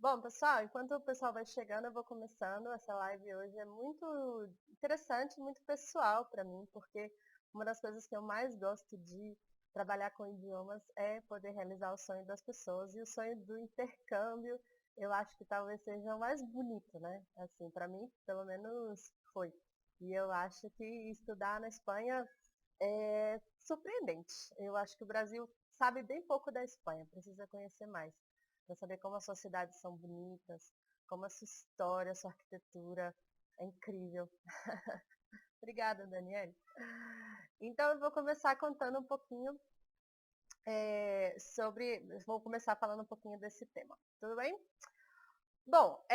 Bom, pessoal, enquanto o pessoal vai chegando, eu vou começando. Essa live hoje é muito interessante, muito pessoal para mim, porque uma das coisas que eu mais gosto de trabalhar com idiomas é poder realizar o sonho das pessoas. E o sonho do intercâmbio, eu acho que talvez seja o mais bonito, né? Assim, para mim, pelo menos foi. E eu acho que estudar na Espanha é surpreendente. Eu acho que o Brasil sabe bem pouco da Espanha, precisa conhecer mais, para saber como as suas cidades são bonitas, como a sua história, a sua arquitetura é incrível. Obrigada, Daniele. Então, eu vou começar contando um pouquinho vou começar falando um pouquinho desse tema. Tudo bem? Bom,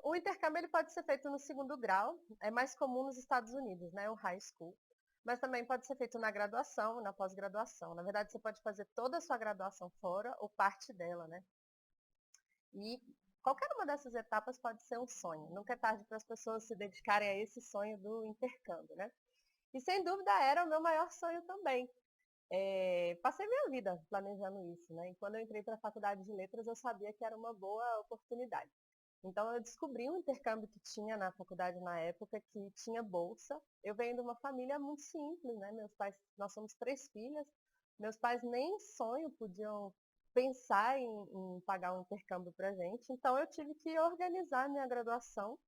o intercâmbio ele pode ser feito no segundo grau, é mais comum nos Estados Unidos, né, o high school, mas também pode ser feito na graduação, na pós-graduação. Na verdade, você pode fazer toda a sua graduação fora ou parte dela, né? E qualquer uma dessas etapas pode ser um sonho. Nunca é tarde para as pessoas se dedicarem a esse sonho do intercâmbio, né? E sem dúvida era o meu maior sonho também. Passei minha vida planejando isso, né? E quando eu entrei para a faculdade de letras, eu sabia que era uma boa oportunidade. Então, eu descobri um intercâmbio que tinha na faculdade na época, que tinha bolsa. Eu venho de uma família muito simples, né? Meus pais, nós somos 3 filhas. Meus pais nem sonho podiam pensar em pagar um intercâmbio para gente. Então, eu tive que organizar minha graduação,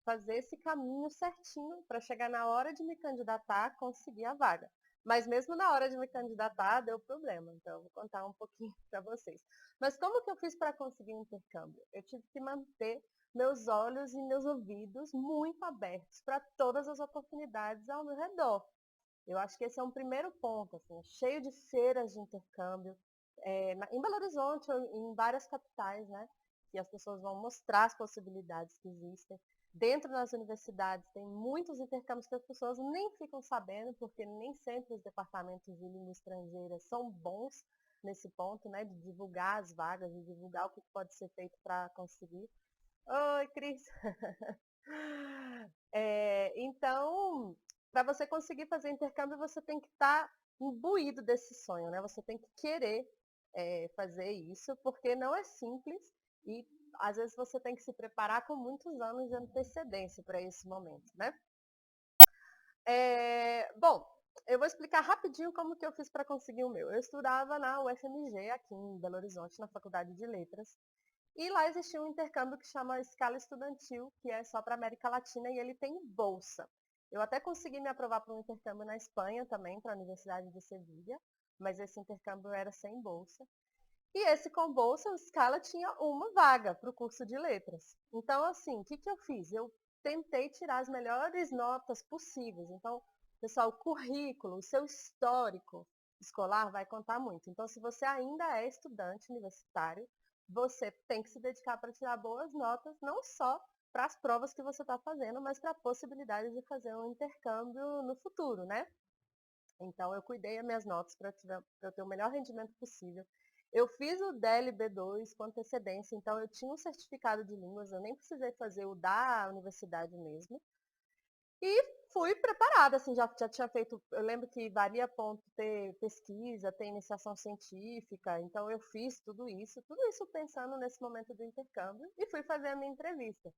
fazer esse caminho certinho para chegar na hora de me candidatar, conseguir a vaga. Mas mesmo na hora de me candidatar, deu problema. Então, eu vou contar um pouquinho para vocês. Mas como que eu fiz para conseguir um intercâmbio? Eu tive que manter meus olhos e meus ouvidos muito abertos para todas as oportunidades ao meu redor. Eu acho que esse é um primeiro ponto, assim, cheio de feiras de intercâmbio, em Belo Horizonte, em várias capitais, né? Que as pessoas vão mostrar as possibilidades que existem. Dentro das universidades tem muitos intercâmbios que as pessoas nem ficam sabendo, porque nem sempre os departamentos de língua estrangeira são bons nesse ponto, né? De divulgar as vagas, de divulgar o que pode ser feito para conseguir. Oi, Cris! Então, para você conseguir fazer intercâmbio, você tem que estar imbuído desse sonho, né? Você tem que querer fazer isso, porque não é simples e às vezes você tem que se preparar com muitos anos de antecedência para esse momento, né? Bom, eu vou explicar rapidinho como que eu fiz para conseguir o meu. Eu estudava na UFMG, aqui em Belo Horizonte, na Faculdade de Letras, e lá existia um intercâmbio que chama Escala Estudantil, que é só para a América Latina e ele tem bolsa. Eu até consegui me aprovar para um intercâmbio na Espanha também, para a Universidade de Sevilha, mas esse intercâmbio era sem bolsa. E esse com bolsa, o Scala tinha uma vaga para o curso de letras. Então, assim, o que, que eu fiz? Eu tentei tirar as melhores notas possíveis. Então, pessoal, o currículo, o seu histórico escolar vai contar muito. Então, se você ainda é estudante universitário, você tem que se dedicar para tirar boas notas, não só para as provas que você está fazendo, mas para a possibilidade de fazer um intercâmbio no futuro, né? Então, eu cuidei as minhas notas para eu ter o melhor rendimento possível. Eu fiz o DEL B2 com antecedência, então eu tinha um certificado de línguas, eu nem precisei fazer o da universidade mesmo. E fui preparada, assim, já tinha feito, eu lembro que varia ponto ter pesquisa, ter iniciação científica, então eu fiz tudo isso pensando nesse momento do intercâmbio e fui fazer a minha entrevista.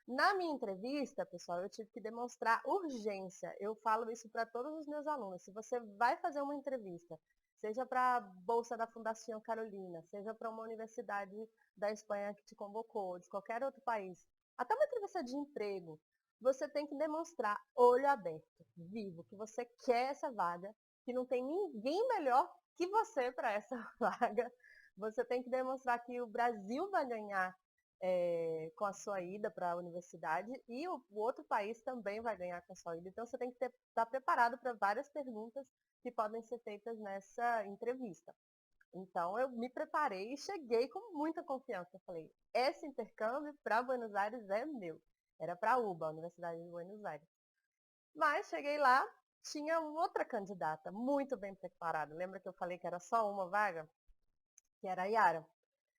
Na minha entrevista, pessoal, eu tive que demonstrar urgência. Eu falo isso para todos os meus alunos. Se você vai fazer uma entrevista, seja para a Bolsa da Fundação Carolina, seja para uma universidade da Espanha que te convocou, de qualquer outro país, até uma entrevista de emprego, você tem que demonstrar olho aberto, vivo, que você quer essa vaga, que não tem ninguém melhor que você para essa vaga. Você tem que demonstrar que o Brasil vai ganhar com a sua ida para a universidade e o outro país também vai ganhar com a sua ida. Então você tem que estar preparado para várias perguntas que podem ser feitas nessa entrevista. Então eu me preparei e cheguei com muita confiança. Eu falei, esse intercâmbio para Buenos Aires é meu. Era para a UBA, a Universidade de Buenos Aires. Mas cheguei lá, tinha outra candidata, muito bem preparada. Lembra que eu falei que era só uma vaga? Que era a Yara.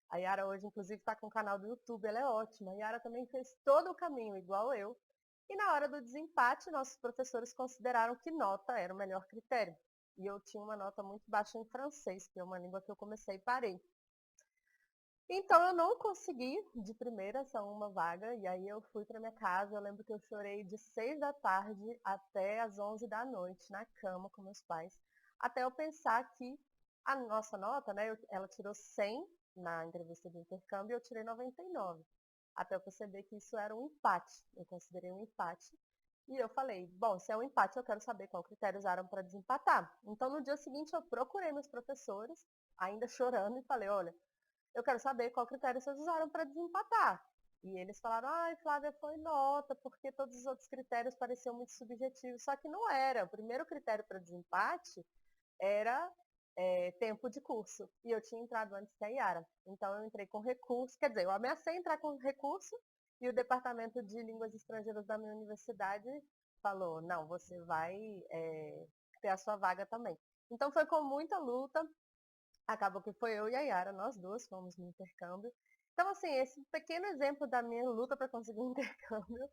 A Yara hoje, inclusive, está com um canal do YouTube, ela é ótima. A Yara também fez todo o caminho, igual eu. E na hora do desempate, nossos professores consideraram que nota era o melhor critério. E eu tinha uma nota muito baixa em francês, que é uma língua que eu comecei e parei. Então eu não consegui de primeira essa uma vaga, e aí eu fui para minha casa, eu lembro que eu chorei de 6 da tarde até as 11 da noite, na cama com meus pais, até eu pensar que a nossa nota, né, ela tirou 100 na entrevista de intercâmbio e eu tirei 99, até eu perceber que isso era um empate, eu considerei um empate, e eu falei, bom, se é um empate eu quero saber qual critério usaram para desempatar. Então no dia seguinte eu procurei meus professores, ainda chorando, e falei, olha, eu quero saber qual critério vocês usaram para desempatar. E eles falaram, ai, Flávia, foi nota, porque todos os outros critérios pareciam muito subjetivos, só que não era. O primeiro critério para desempate era tempo de curso. E eu tinha entrado antes que a Yara. Então eu entrei com recurso, quer dizer, eu ameacei entrar com recurso e o Departamento de Línguas Estrangeiras da minha universidade falou, não, você vai ter a sua vaga também. Então foi com muita luta, acabou que foi eu e a Yara, nós duas fomos no intercâmbio. Então, assim, esse pequeno exemplo da minha luta para conseguir um intercâmbio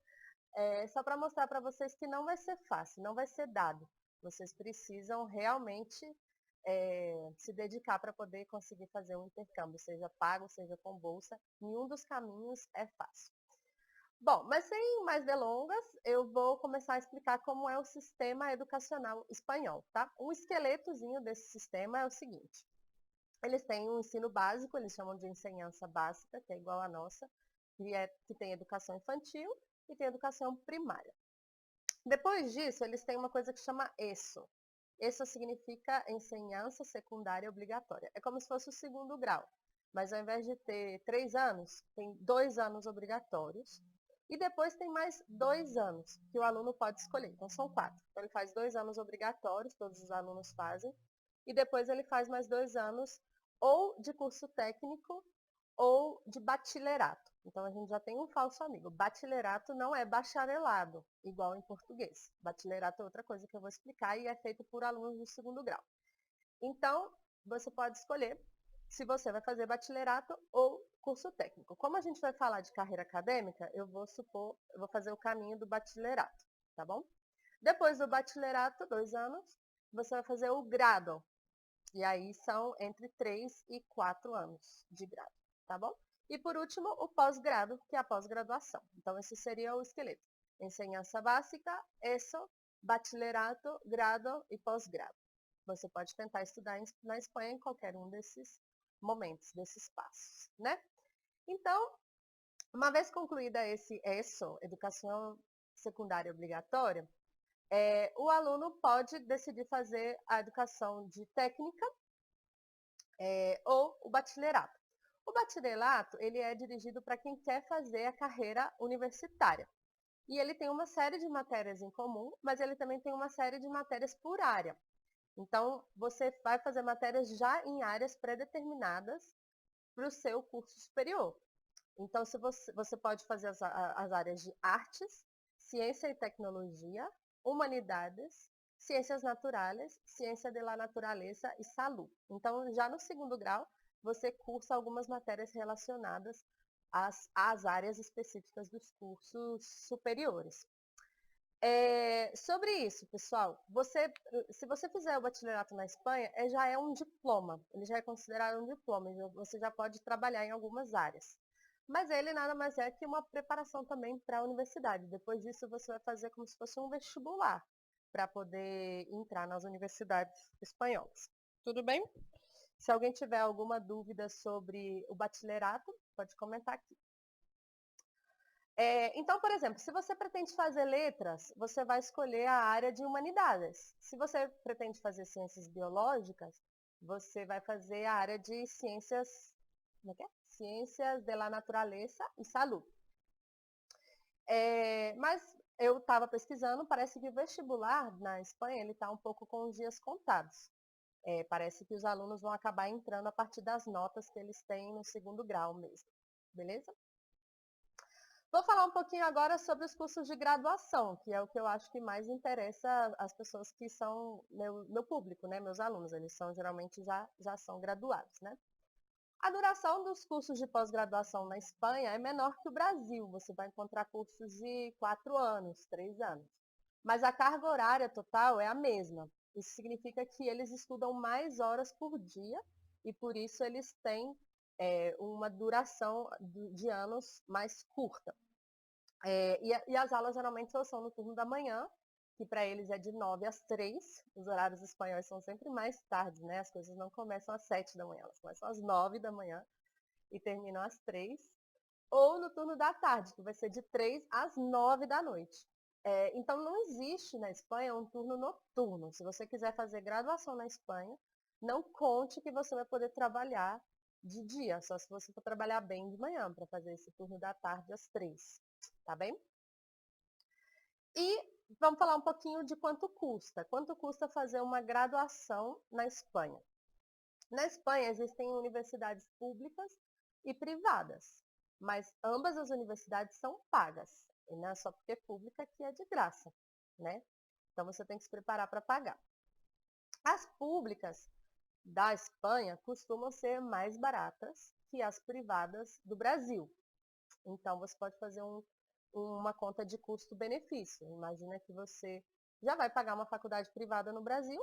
é só para mostrar para vocês que não vai ser fácil, não vai ser dado. Vocês precisam realmente se dedicar para poder conseguir fazer um intercâmbio, seja pago, seja com bolsa. Nenhum dos caminhos é fácil. Bom, mas sem mais delongas, eu vou começar a explicar como é o sistema educacional espanhol, tá? Um esqueletozinho desse sistema é o seguinte. Eles têm um ensino básico, eles chamam de ensinança básica, que é igual à nossa, que tem educação infantil e tem educação primária. Depois disso, eles têm uma coisa que chama ESO. ESO significa ensinança secundária obrigatória. É como se fosse o segundo grau, mas ao invés de ter 3 anos, tem 2 anos obrigatórios. E depois tem mais 2 anos que o aluno pode escolher. Então são 4. Então ele faz 2 anos obrigatórios, todos os alunos fazem, e depois ele faz mais 2 anos ou de curso técnico ou de bachillerato. Então a gente já tem um falso amigo. Bachillerato não é bacharelado, igual em português. Bachillerato é outra coisa que eu vou explicar e é feito por alunos do segundo grau. Então, você pode escolher se você vai fazer bachillerato ou curso técnico. Como a gente vai falar de carreira acadêmica, eu vou fazer o caminho do bachillerato, tá bom? Depois do bachillerato, 2 anos, você vai fazer o grado. E aí são entre 3 e 4 anos de grado, tá bom? E por último, o pós-grado, que é a pós-graduação. Então, esse seria o esqueleto. Enseñanza básica, ESO, bachillerato, grado e pós-grado. Você pode tentar estudar na Espanha em qualquer um desses momentos, desses passos, né? Então, uma vez concluída esse ESO, Educação Secundária Obrigatória, o aluno pode decidir fazer a educação de técnica ou o bachillerato. O bachillerato ele é dirigido para quem quer fazer a carreira universitária. E ele tem uma série de matérias em comum, mas ele também tem uma série de matérias por área. Então, você vai fazer matérias já em áreas pré-determinadas para o seu curso superior. Então, se você pode fazer as áreas de artes, ciência e tecnologia, humanidades, ciências naturais, ciência de la naturaleza e saúde. Então, já no segundo grau, você cursa algumas matérias relacionadas às áreas específicas dos cursos superiores. Sobre isso, pessoal, se você fizer o bachillerato na Espanha, já é um diploma, ele já é considerado um diploma, você já pode trabalhar em algumas áreas. Mas ele nada mais é que uma preparação também para a universidade. Depois disso, você vai fazer como se fosse um vestibular para poder entrar nas universidades espanholas. Tudo bem? Se alguém tiver alguma dúvida sobre o bachillerato, pode comentar aqui. Então, por exemplo, se você pretende fazer letras, você vai escolher a área de humanidades. Se você pretende fazer ciências biológicas, você vai fazer a área de ciências, como é que é? Ciências de la naturaleza e saúde. Mas eu estava pesquisando, parece que o vestibular na Espanha ele está um pouco com os dias contados. Parece que os alunos vão acabar entrando a partir das notas que eles têm no segundo grau mesmo. Beleza? Vou falar um pouquinho agora sobre os cursos de graduação, que é o que eu acho que mais interessa as pessoas que são meu público, né? Meus alunos, eles geralmente já são graduados, né? A duração dos cursos de pós-graduação na Espanha é menor que o Brasil. Você vai encontrar cursos de 4 anos, 3 anos. Mas a carga horária total é a mesma. Isso significa que eles estudam mais horas por dia e por isso eles têm uma duração de anos mais curta. E as aulas geralmente são no turno da manhã, que para eles é de 9 às 3. Os horários espanhóis são sempre mais tarde, né? As coisas não começam às 7 da manhã, elas começam às 9 da manhã e terminam às 3. Ou no turno da tarde, que vai ser de 3 às 9 da noite. Então, não existe na Espanha um turno noturno. Se você quiser fazer graduação na Espanha, não conte que você vai poder trabalhar de dia, só se você for trabalhar bem de manhã, para fazer esse turno da tarde às 3. Tá bem? E vamos falar um pouquinho de quanto custa. Quanto custa fazer uma graduação na Espanha? Na Espanha existem universidades públicas e privadas, mas ambas as universidades são pagas. E não é só porque é pública que é de graça, né? Então você tem que se preparar para pagar. As públicas da Espanha costumam ser mais baratas que as privadas do Brasil. Então você pode fazer uma conta de custo-benefício. Imagina que você já vai pagar uma faculdade privada no Brasil,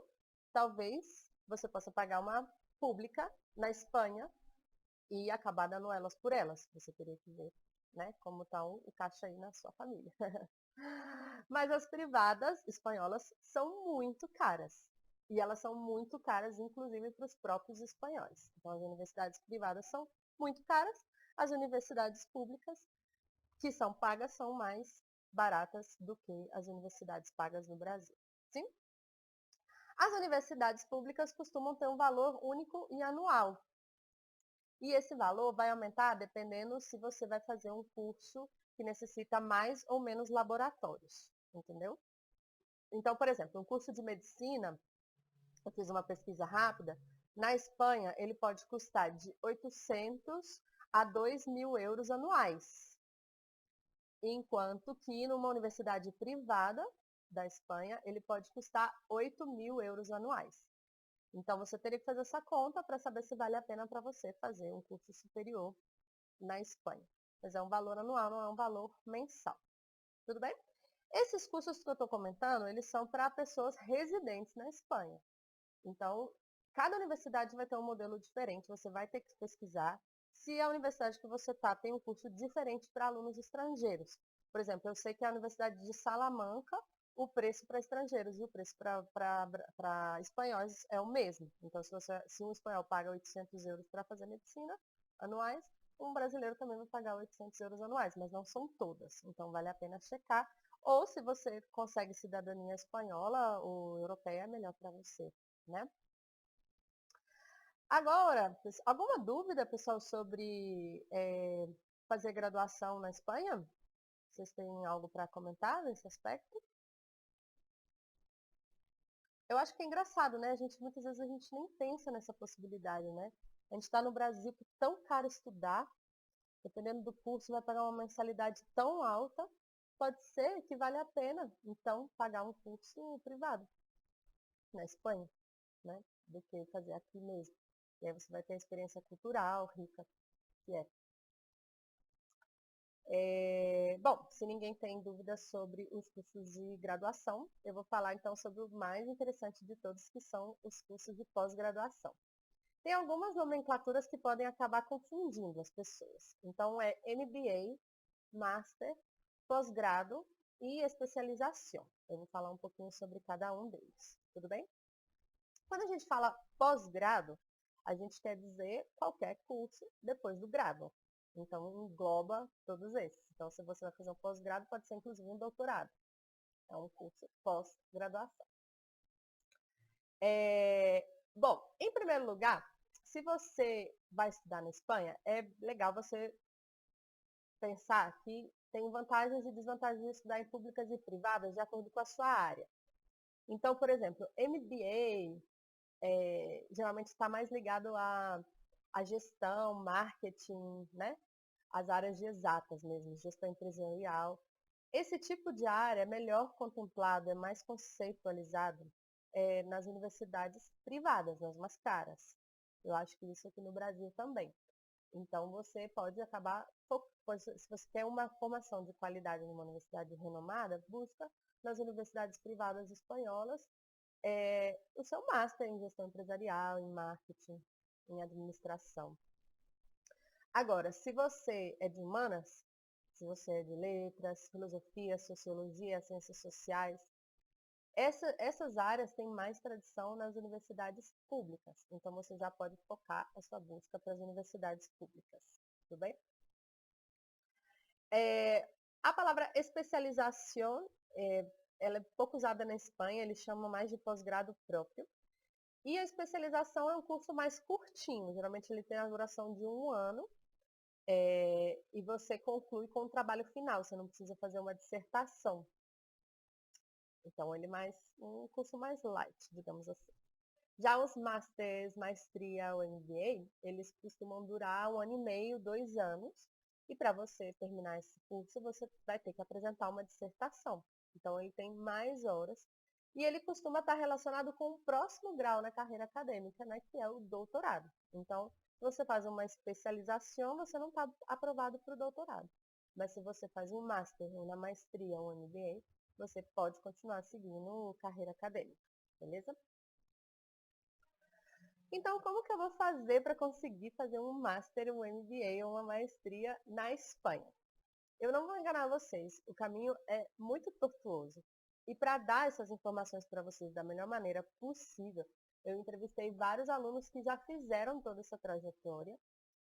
talvez você possa pagar uma pública na Espanha e acabar dando elas por elas. Você teria que ver, né, como está o caixa aí na sua família. Mas as privadas espanholas são muito caras. E elas são muito caras, inclusive, para os próprios espanhóis. Então, as universidades privadas são muito caras, as universidades públicas, que são pagas, são mais baratas do que as universidades pagas no Brasil. Sim? As universidades públicas costumam ter um valor único e anual. E esse valor vai aumentar dependendo se você vai fazer um curso que necessita mais ou menos laboratórios, entendeu? Então, por exemplo, um curso de medicina, eu fiz uma pesquisa rápida, na Espanha ele pode custar de 800 a 2.000 euros anuais, enquanto que numa universidade privada da Espanha ele pode custar 8.000 euros anuais. Então, você teria que fazer essa conta para saber se vale a pena para você fazer um curso superior na Espanha. Mas é um valor anual, não é um valor mensal. Tudo bem? Esses cursos que eu estou comentando, eles são para pessoas residentes na Espanha. Então, cada universidade vai ter um modelo diferente, você vai ter que pesquisar se a universidade que você está tem um curso diferente para alunos estrangeiros. Por exemplo, eu sei que a Universidade de Salamanca, o preço para estrangeiros e o preço para espanhóis é o mesmo. Então, se um espanhol paga 800 euros para fazer medicina anuais, um brasileiro também vai pagar 800 euros anuais, mas não são todas. Então, vale a pena checar. Ou se você consegue cidadania espanhola ou europeia, é melhor para você, né? Agora, alguma dúvida, pessoal, sobre fazer graduação na Espanha? Vocês têm algo para comentar nesse aspecto? Eu acho que é engraçado, né? Muitas vezes a gente nem pensa nessa possibilidade, né? A gente está no Brasil, que é tão caro estudar, dependendo do curso, vai pagar uma mensalidade tão alta, pode ser que vale a pena, então, pagar um curso privado na Espanha, né? Do que fazer aqui mesmo. E aí você vai ter a experiência cultural rica que é. Bom, se ninguém tem dúvidas sobre os cursos de graduação, eu vou falar então sobre o mais interessante de todos, que são os cursos de pós-graduação. Tem algumas nomenclaturas que podem acabar confundindo as pessoas. Então, é MBA, Master, pós-grado e especialização. Eu vou falar um pouquinho sobre cada um deles, tudo bem? Quando a gente fala pós-grado, a gente quer dizer qualquer curso depois do grado. Então, engloba todos esses. Então, se você vai fazer um pós-grado, pode ser inclusive um doutorado. É um curso pós-graduação. Bom, em primeiro lugar, se você vai estudar na Espanha, é legal você pensar que tem vantagens e desvantagens de estudar em públicas e privadas de acordo com a sua área. Então, por exemplo, MBA, geralmente está mais ligado à gestão, marketing, né? As áreas de exatas mesmo, gestão empresarial. Esse tipo de área é melhor contemplado, é mais conceitualizado nas universidades privadas, nas mais caras. Eu acho que isso aqui no Brasil também. Então, você pode acabar, se você quer uma formação de qualidade numa universidade renomada, busca nas universidades privadas espanholas o seu master em gestão empresarial, em marketing, em administração. Agora, se você é de humanas, se você é de letras, filosofia, sociologia, ciências sociais, essas áreas têm mais tradição nas universidades públicas. Então, você já pode focar a sua busca para as universidades públicas. Tudo bem? A palavra especialização, ela é pouco usada na Espanha, eles chamam mais de pós-grado próprio. E a especialização é um curso mais curtinho, geralmente ele tem a duração de 1 ano, e você conclui com o trabalho final, você não precisa fazer uma dissertação. Então, ele é um curso mais light, digamos assim. Já os masters, maestria ou MBA, eles costumam durar 1 ano e meio, 2 anos, e para você terminar esse curso, você vai ter que apresentar uma dissertação. Então, ele tem mais horas, e ele costuma estar relacionado com o próximo grau na carreira acadêmica, né, que é o doutorado. Então, se você faz uma especialização, você não está aprovado para o doutorado. Mas se você faz um master, uma maestria ou um MBA, você pode continuar seguindo carreira acadêmica, beleza? Então, como que eu vou fazer para conseguir fazer um master, um MBA ou uma maestria na Espanha? Eu não vou enganar vocês, o caminho é muito tortuoso. E para dar essas informações para vocês da melhor maneira possível, eu entrevistei vários alunos que já fizeram toda essa trajetória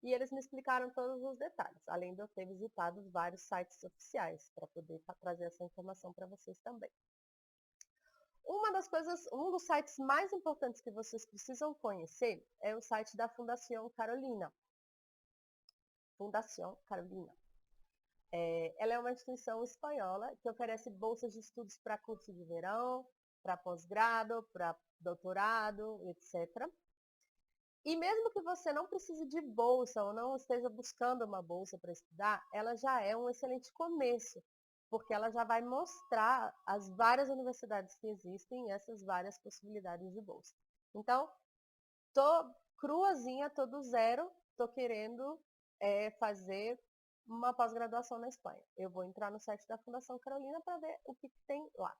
e eles me explicaram todos os detalhes, além de eu ter visitado vários sites oficiais para poder trazer essa informação para vocês também. Um dos sites mais importantes que vocês precisam conhecer é o site da Fundação Carolina. Fundação Carolina. Ela é uma instituição espanhola que oferece bolsas de estudos para curso de verão, para pós-grado, para doutorado, etc. E mesmo que você não precise de bolsa ou não esteja buscando uma bolsa para estudar, ela já é um excelente começo, porque ela já vai mostrar as várias universidades que existem e essas várias possibilidades de bolsa. Então, tô cruazinha, tô do zero, tô querendo fazer uma pós-graduação na Espanha. Eu vou entrar no site da Fundação Carolina para ver o que tem lá.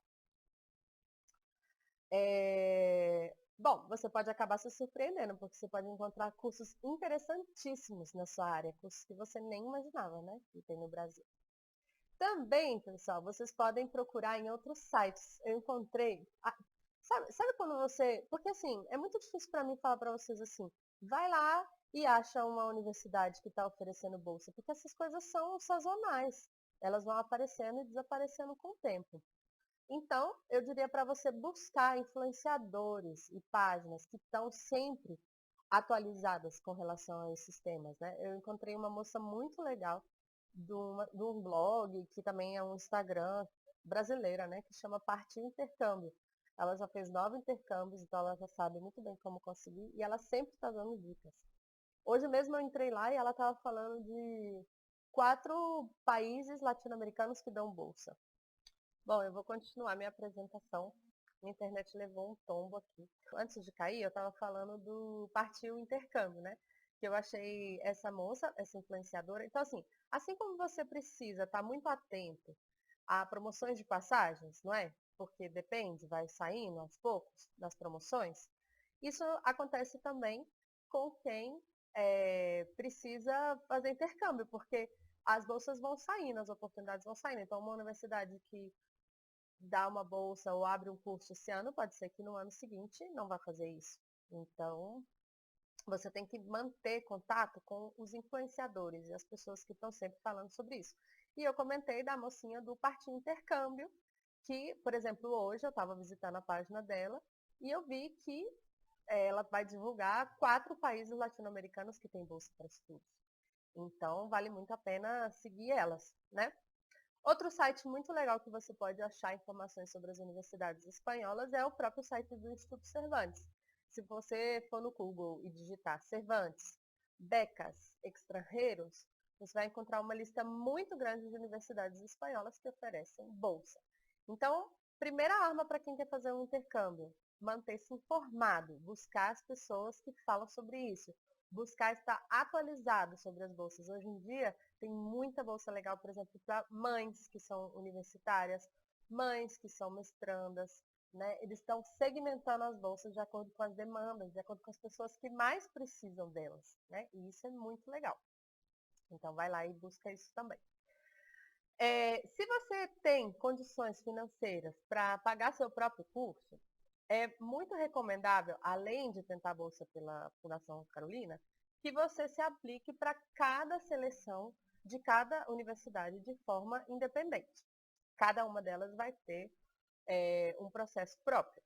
Bom, você pode acabar se surpreendendo, porque você pode encontrar cursos interessantíssimos na sua área, cursos que você nem imaginava, né, que tem no Brasil. Também, pessoal, vocês podem procurar em outros sites. Eu encontrei... Sabe quando você... Porque, assim, é muito difícil para mim falar para vocês assim, vai lá e acha uma universidade que está oferecendo bolsa, porque essas coisas são sazonais. Elas vão aparecendo e desaparecendo com o tempo. Então, eu diria para você buscar influenciadores e páginas que estão sempre atualizadas com relação a esses temas, né? Eu encontrei uma moça muito legal de um blog, que também é um Instagram brasileira, né? Que chama Partiu Intercâmbio. Ela já fez 9 intercâmbios, então ela já sabe muito bem como conseguir e ela sempre está dando dicas. Hoje mesmo eu entrei lá e ela estava falando de 4 países latino-americanos que dão bolsa. Bom, eu vou continuar minha apresentação. Minha internet levou um tombo aqui. Antes de cair, eu estava falando do Partiu Intercâmbio, né? Que eu achei essa moça, essa influenciadora. Então, assim como você precisa estar muito atento a promoções de passagens, não é? Porque depende, vai saindo aos poucos das promoções. Isso acontece também com quem precisa fazer intercâmbio, porque as bolsas vão saindo, as oportunidades vão saindo. Então, uma universidade que dá uma bolsa ou abre um curso esse ano, pode ser que no ano seguinte não vá fazer isso. Então, você tem que manter contato com os influenciadores e as pessoas que estão sempre falando sobre isso. E eu comentei da mocinha do Partiu Intercâmbio, que, por exemplo, hoje eu estava visitando a página dela e eu vi que ela vai divulgar 4 países latino-americanos que têm bolsa para estudos. Então, vale muito a pena seguir elas, né? Outro site muito legal que você pode achar informações sobre as universidades espanholas é o próprio site do Instituto Cervantes. Se você for no Google e digitar Cervantes, becas, extranjeros, você vai encontrar uma lista muito grande de universidades espanholas que oferecem bolsa. Então, primeira arma para quem quer fazer um intercâmbio, manter-se informado, buscar as pessoas que falam sobre isso, buscar estar atualizado sobre as bolsas. Hoje em dia, tem muita bolsa legal, por exemplo, para mães que são universitárias, mães que são mestrandas, né? Eles estão segmentando as bolsas de acordo com as demandas, de acordo com as pessoas que mais precisam delas, né? E isso é muito legal. Então, vai lá e busca isso também. Se você tem condições financeiras para pagar seu próprio curso, é muito recomendável, além de tentar a bolsa pela Fundação Carolina, que você se aplique para cada seleção de cada universidade de forma independente. Cada uma delas vai ter um processo próprio,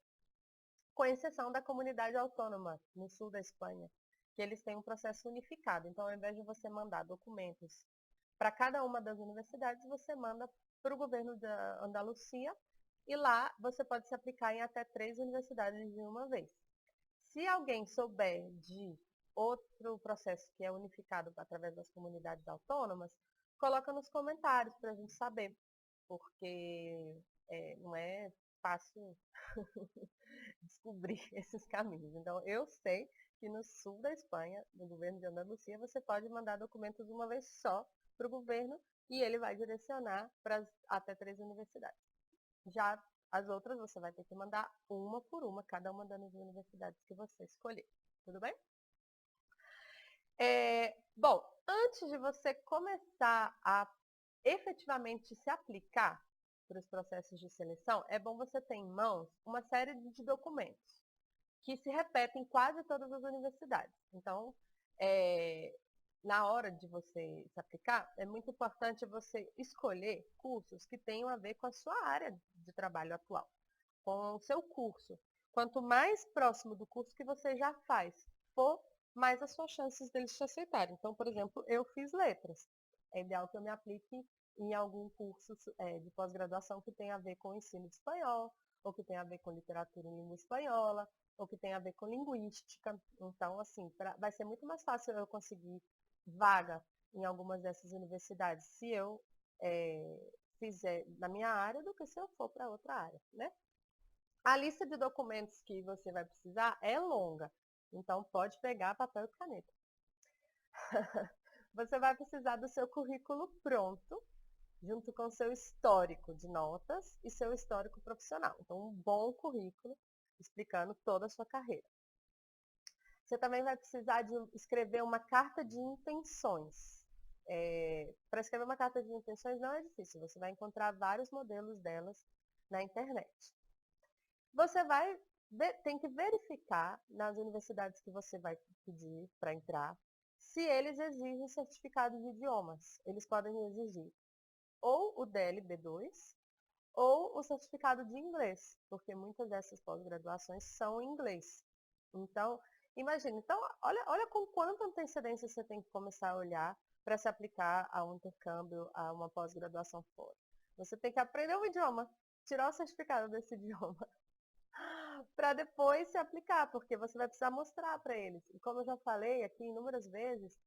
com exceção da comunidade autônoma no sul da Espanha, que eles têm um processo unificado. Então, ao invés de você mandar documentos para cada uma das universidades, você manda para o governo da Andalucia e lá você pode se aplicar em até 3 universidades de uma vez. Se alguém souber de outro processo que é unificado através das comunidades autônomas, coloca nos comentários para a gente saber, porque não é fácil descobrir esses caminhos. Então, eu sei que no sul da Espanha, no governo de Andalucia, você pode mandar documentos uma vez só para o governo e ele vai direcionar para até 3 universidades. Já as outras você vai ter que mandar uma por uma, cada uma das universidades que você escolher. Tudo bem? Bom, antes de você começar a efetivamente se aplicar para os processos de seleção, é bom você ter em mãos uma série de documentos que se repetem em quase todas as universidades. Então, na hora de você se aplicar, é muito importante você escolher cursos que tenham a ver com a sua área de trabalho atual, com o seu curso. Quanto mais próximo do curso que você já faz for, mais as suas chances deles te aceitarem. Então, por exemplo, eu fiz letras. É ideal que eu me aplique em algum curso de pós-graduação que tenha a ver com o ensino de espanhol, ou que tenha a ver com literatura em língua espanhola, ou que tenha a ver com linguística. Então, assim, vai ser muito mais fácil eu conseguir vaga em algumas dessas universidades se eu fizer na minha área do que se eu for para outra área, né? A lista de documentos que você vai precisar é longa, então pode pegar papel e caneta. Você vai precisar do seu currículo pronto, junto com seu histórico de notas e seu histórico profissional. Então, um bom currículo explicando toda a sua carreira. Você também vai precisar de escrever uma carta de intenções. Para escrever uma carta de intenções não é difícil, você vai encontrar vários modelos delas na internet. Você tem que verificar nas universidades que você vai pedir para entrar se eles exigem certificado de idiomas. Eles podem exigir ou o DEL B2 ou o certificado de inglês, porque muitas dessas pós-graduações são em inglês. Então, imagine, olha com quanta antecedência você tem que começar a olhar para se aplicar a um intercâmbio, a uma pós-graduação fora. Você tem que aprender o idioma, tirar o certificado desse idioma, para depois se aplicar, porque você vai precisar mostrar para eles. E como eu já falei aqui inúmeras vezes,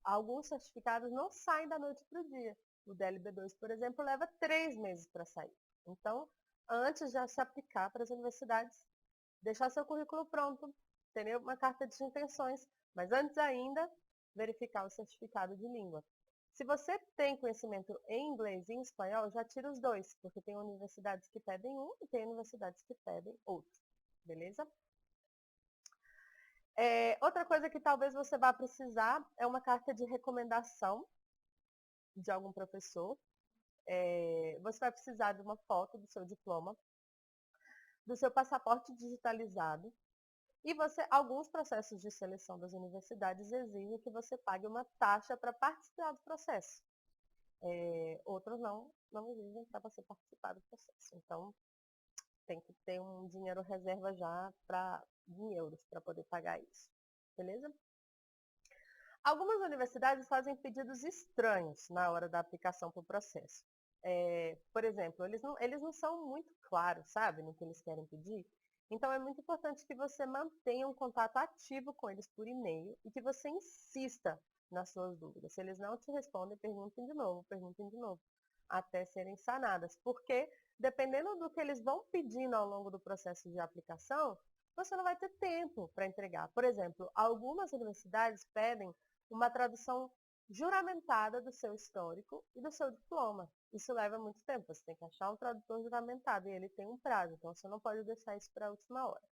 alguns certificados não saem da noite para o dia. O DLB2, por exemplo, leva 3 meses para sair. Então, antes de se aplicar para as universidades, deixar seu currículo pronto, ter uma carta de intenções, mas antes ainda, verificar o certificado de língua. Se você tem conhecimento em inglês e em espanhol, já tira os dois, porque tem universidades que pedem um e tem universidades que pedem outro. Beleza? Outra coisa que talvez você vá precisar é uma carta de recomendação de algum professor. Você vai precisar de uma foto do seu diploma, do seu passaporte digitalizado, e alguns processos de seleção das universidades exigem que você pague uma taxa para participar do processo. Outros não exigem para você participar do processo. Então, tem que ter um dinheiro reserva já em euros para poder pagar isso. Beleza? Algumas universidades fazem pedidos estranhos na hora da aplicação para o processo. Por exemplo, eles não são muito claros, sabe, no que eles querem pedir. Então, é muito importante que você mantenha um contato ativo com eles por e-mail e que você insista nas suas dúvidas. Se eles não te respondem, perguntem de novo, até serem sanadas. Porque, dependendo do que eles vão pedindo ao longo do processo de aplicação, você não vai ter tempo para entregar. Por exemplo, algumas universidades pedem uma tradução juramentada do seu histórico e do seu diploma. Isso leva muito tempo, você tem que achar um tradutor juramentado e ele tem um prazo, então você não pode deixar isso para a última hora.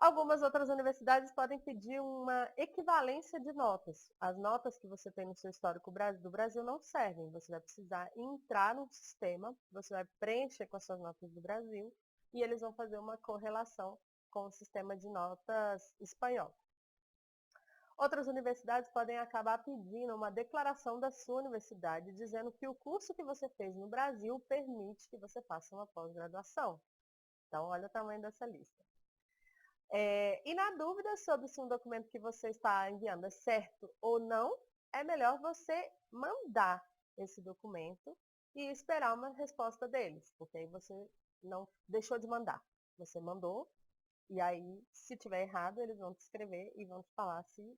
Algumas outras universidades podem pedir uma equivalência de notas. As notas que você tem no seu histórico do Brasil não servem. Você vai precisar entrar no sistema, você vai preencher com as suas notas do Brasil e eles vão fazer uma correlação com o sistema de notas espanhol. Outras universidades podem acabar pedindo uma declaração da sua universidade dizendo que o curso que você fez no Brasil permite que você faça uma pós-graduação. Então, olha o tamanho dessa lista. E na dúvida sobre se um documento que você está enviando é certo ou não, é melhor você mandar esse documento e esperar uma resposta deles, porque aí você não deixou de mandar. Você mandou, e aí, se tiver errado, eles vão te escrever e vão te falar se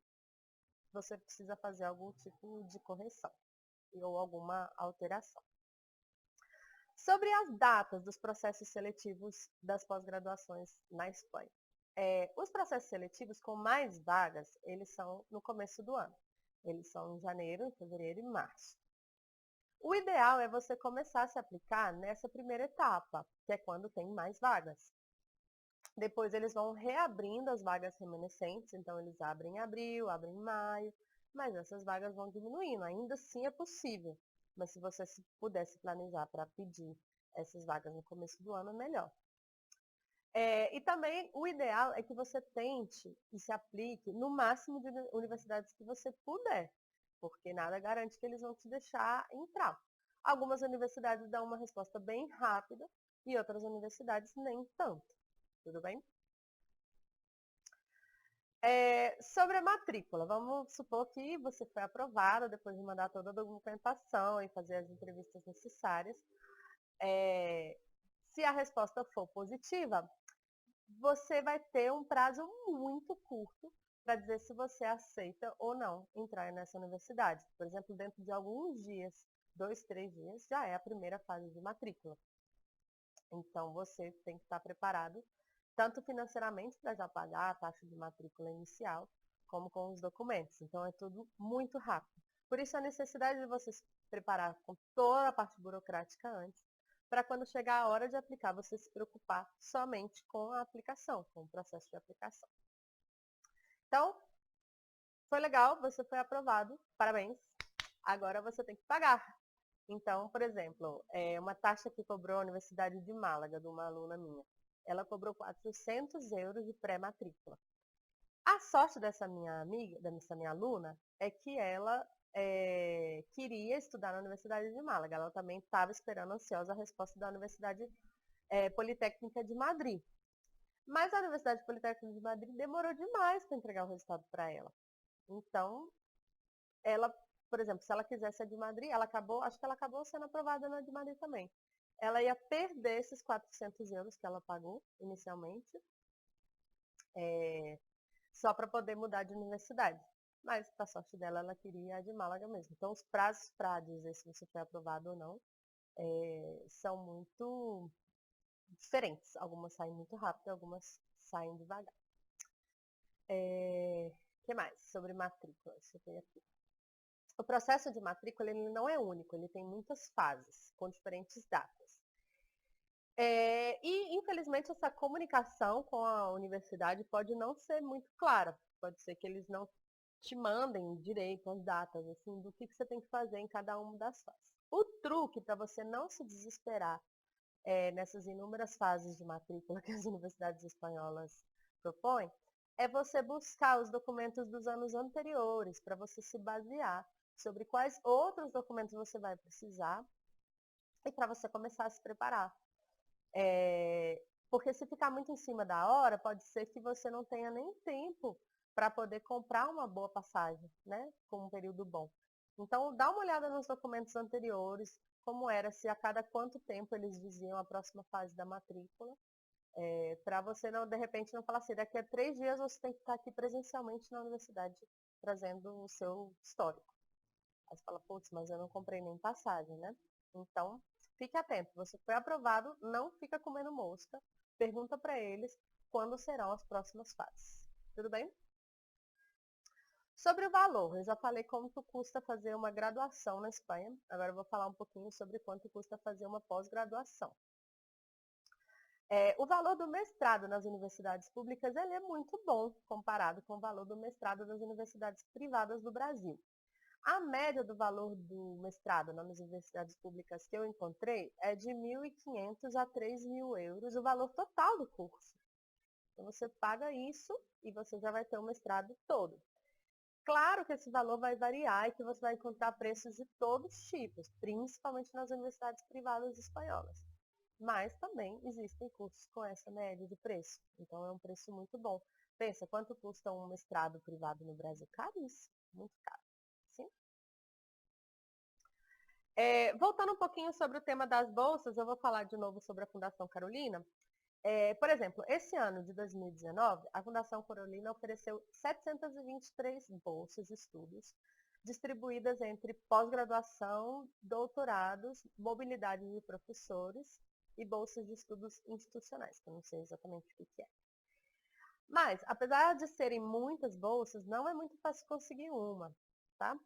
você precisa fazer algum tipo de correção ou alguma alteração. Sobre as datas dos processos seletivos das pós-graduações na Espanha. Os processos seletivos com mais vagas, eles são no começo do ano. Eles são em janeiro, fevereiro e março. O ideal é você começar a se aplicar nessa primeira etapa, que é quando tem mais vagas. Depois eles vão reabrindo as vagas remanescentes, então eles abrem em abril, abrem em maio, mas essas vagas vão diminuindo, ainda assim é possível. Mas se você pudesse planejar para pedir essas vagas no começo do ano, é melhor. E também o ideal é que você tente e se aplique no máximo de universidades que você puder, porque nada garante que eles vão te deixar entrar. Algumas universidades dão uma resposta bem rápida e outras universidades nem tanto. Tudo bem? Sobre a matrícula, vamos supor que você foi aprovada depois de mandar toda a documentação e fazer as entrevistas necessárias. Se a resposta for positiva, você vai ter um prazo muito curto para dizer se você aceita ou não entrar nessa universidade. Por exemplo, dentro de alguns dias, 2, 3 dias, já é a primeira fase de matrícula. Então, você tem que estar preparado, tanto financeiramente para já pagar a taxa de matrícula inicial, como com os documentos. Então, é tudo muito rápido. Por isso, a necessidade de você se preparar com toda a parte burocrática antes, para quando chegar a hora de aplicar, você se preocupar somente com a aplicação, com o processo de aplicação. Então, foi legal, você foi aprovado, parabéns. Agora você tem que pagar. Então, por exemplo, uma taxa que cobrou a Universidade de Málaga, de uma aluna minha, ela cobrou 400 euros de pré-matrícula. A sorte dessa minha amiga, dessa minha aluna, é que ela queria estudar na Universidade de Málaga. Ela também estava esperando ansiosa a resposta da Universidade Politécnica de Madrid. Mas a Universidade Politécnica de Madrid demorou demais para entregar o resultado para ela. Então, ela, por exemplo, se ela quisesse a de Madrid, acho que ela acabou sendo aprovada na de Madrid também. Ela ia perder esses 400 euros que ela pagou inicialmente, só para poder mudar de universidade. Mas, para sorte dela, ela queria a de Málaga mesmo. Então, os prazos para dizer se você foi aprovado ou não são muito diferentes. Algumas saem muito rápido, algumas saem devagar. O que mais sobre matrícula? Deixa eu ver aqui. O processo de matrícula ele não é único, ele tem muitas fases, com diferentes datas. E, infelizmente, essa comunicação com a universidade pode não ser muito clara. Pode ser que eles não te mandem direito as datas, assim, do que você tem que fazer em cada uma das fases. O truque para você não se desesperar nessas inúmeras fases de matrícula que as universidades espanholas propõem, é você buscar os documentos dos anos anteriores, para você se basear sobre quais outros documentos você vai precisar e para você começar a se preparar. Porque se ficar muito em cima da hora, pode ser que você não tenha nem tempo para poder comprar uma boa passagem, né, com um período bom. Então, dá uma olhada nos documentos anteriores, como era, se a cada quanto tempo eles diziam a próxima fase da matrícula, para você, não, de repente, não falar assim, daqui a 3 dias você tem que estar aqui presencialmente na universidade, trazendo o seu histórico. Aí você fala, putz, mas eu não comprei nem passagem, né? Então, fique atento. Você foi aprovado, não fica comendo mosca. Pergunta para eles quando serão as próximas fases. Tudo bem? Sobre o valor, eu já falei quanto custa fazer uma graduação na Espanha. Agora eu vou falar um pouquinho sobre quanto custa fazer uma pós-graduação. O valor do mestrado nas universidades públicas ele é muito bom comparado com o valor do mestrado das universidades privadas do Brasil. A média do valor do mestrado nas universidades públicas que eu encontrei é de 1.500 a 3.000 euros, o valor total do curso. Então, você paga isso e você já vai ter o mestrado todo. Claro que esse valor vai variar e que você vai encontrar preços de todos os tipos, principalmente nas universidades privadas espanholas. Mas também existem cursos com essa média de preço. Então, é um preço muito bom. Pensa, quanto custa um mestrado privado no Brasil? Caríssimo, muito caro. Sim? Voltando um pouquinho sobre o tema das bolsas, eu vou falar de novo sobre a Fundação Carolina. Por exemplo, esse ano de 2019, a Fundação Carolina ofereceu 723 bolsas de estudos, distribuídas entre pós-graduação, doutorados, mobilidade de professores e bolsas de estudos institucionais, que eu não sei exatamente o que é. Mas, apesar de serem muitas bolsas, não é muito fácil conseguir uma, tá?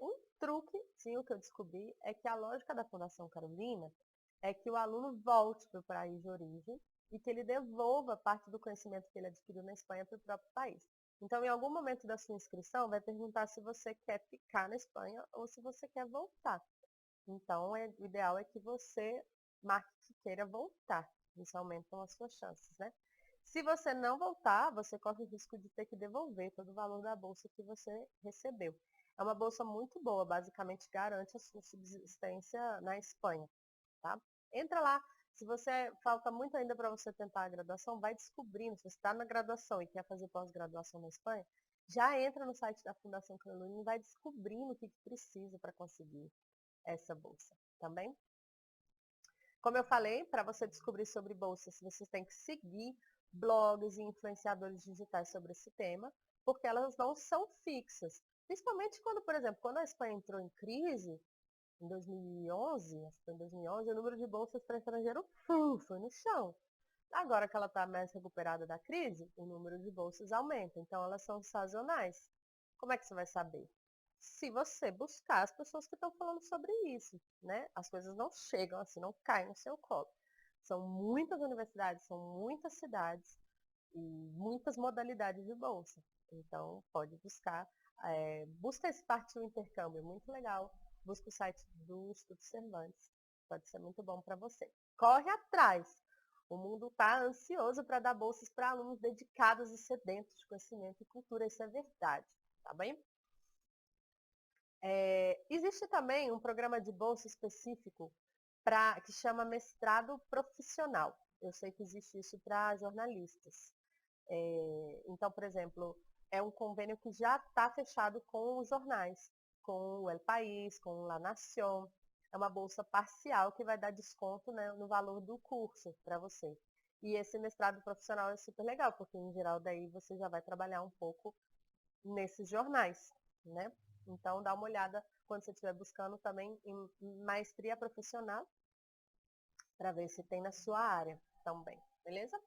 Um truquezinho que eu descobri é que a lógica da Fundação Carolina é que o aluno volte para o país de origem e que ele devolva parte do conhecimento que ele adquiriu na Espanha para o próprio país. Então, em algum momento da sua inscrição, vai perguntar se você quer ficar na Espanha ou se você quer voltar. Então, o ideal é que você marque que queira voltar. Isso aumenta as suas chances, né? Se você não voltar, você corre o risco de ter que devolver todo o valor da bolsa que você recebeu. É uma bolsa muito boa, basicamente garante a sua subsistência na Espanha, tá? Entra lá, se você falta muito ainda para você tentar a graduação, vai descobrindo, se você está na graduação e quer fazer pós-graduação na Espanha, já entra no site da Fundação Carolina e vai descobrindo o que precisa para conseguir essa bolsa, também. Como eu falei, para você descobrir sobre bolsas, você tem que seguir blogs e influenciadores digitais sobre esse tema, porque elas não são fixas. Principalmente quando, por exemplo, quando a Espanha entrou em crise, em 2011, acho que foi em 2011, o número de bolsas para estrangeiro foi no chão. Agora que ela está mais recuperada da crise, o número de bolsas aumenta. Então, elas são sazonais. Como é que você vai saber? Se você buscar as pessoas que estão falando sobre isso, né? As coisas não chegam assim, não caem no seu colo. São muitas universidades, são muitas cidades e muitas modalidades de bolsa. Então, pode buscar. Busca esse partiu intercâmbio, muito legal. Busca o site do Instituto Cervantes. Pode ser muito bom para você. Corre atrás. O mundo está ansioso para dar bolsas para alunos dedicados e sedentos de conhecimento e cultura. Isso é verdade, tá bem? Existe também um programa de bolsa específico que chama mestrado profissional. Eu sei que existe isso para jornalistas. Então, por exemplo, é um convênio que já está fechado com os jornais, com o El País, com La Nación. É uma bolsa parcial que vai dar desconto, né, no valor do curso para você. E esse mestrado profissional é super legal, porque em geral daí você já vai trabalhar um pouco nesses jornais, né? Então dá uma olhada quando você estiver buscando também em maestria profissional, para ver se tem na sua área também, beleza?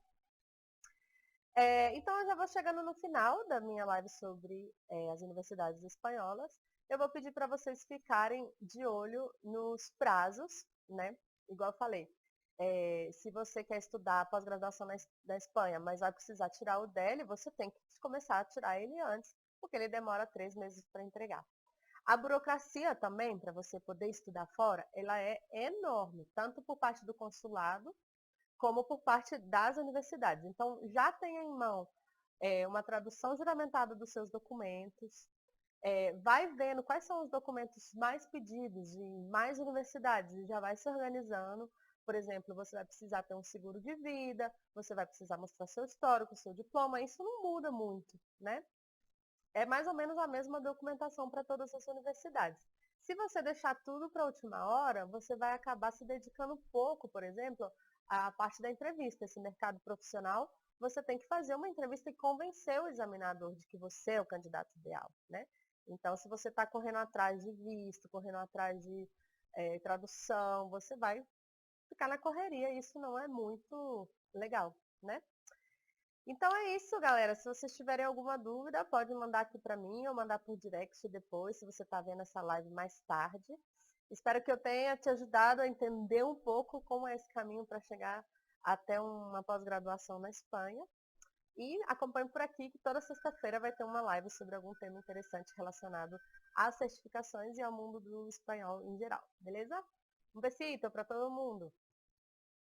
Então, eu já vou chegando no final da minha live sobre as universidades espanholas. Eu vou pedir para vocês ficarem de olho nos prazos, né? Igual eu falei, se você quer estudar pós-graduação na Espanha, mas vai precisar tirar o DEL, você tem que começar a tirar ele antes, porque ele demora 3 meses para entregar. A burocracia também, para você poder estudar fora, ela é enorme, tanto por parte do consulado, como por parte das universidades. Então, já tenha em mão uma tradução juramentada dos seus documentos, vai vendo quais são os documentos mais pedidos em mais universidades e já vai se organizando. Por exemplo, você vai precisar ter um seguro de vida, você vai precisar mostrar seu histórico, seu diploma, isso não muda muito, né? É mais ou menos a mesma documentação para todas as universidades. Se você deixar tudo para a última hora, você vai acabar se dedicando pouco, por exemplo, à parte da entrevista. Esse mercado profissional, você tem que fazer uma entrevista e convencer o examinador de que você é o candidato ideal, né? Então, se você está correndo atrás de visto, correndo atrás de tradução, você vai ficar na correria e isso não é muito legal, né? Então é isso, galera. Se vocês tiverem alguma dúvida, pode mandar aqui para mim ou mandar por direct depois, se você está vendo essa live mais tarde. Espero que eu tenha te ajudado a entender um pouco como é esse caminho para chegar até uma pós-graduação na Espanha. E acompanhe por aqui que toda sexta-feira vai ter uma live sobre algum tema interessante relacionado às certificações e ao mundo do espanhol em geral, beleza? Um besito para todo mundo!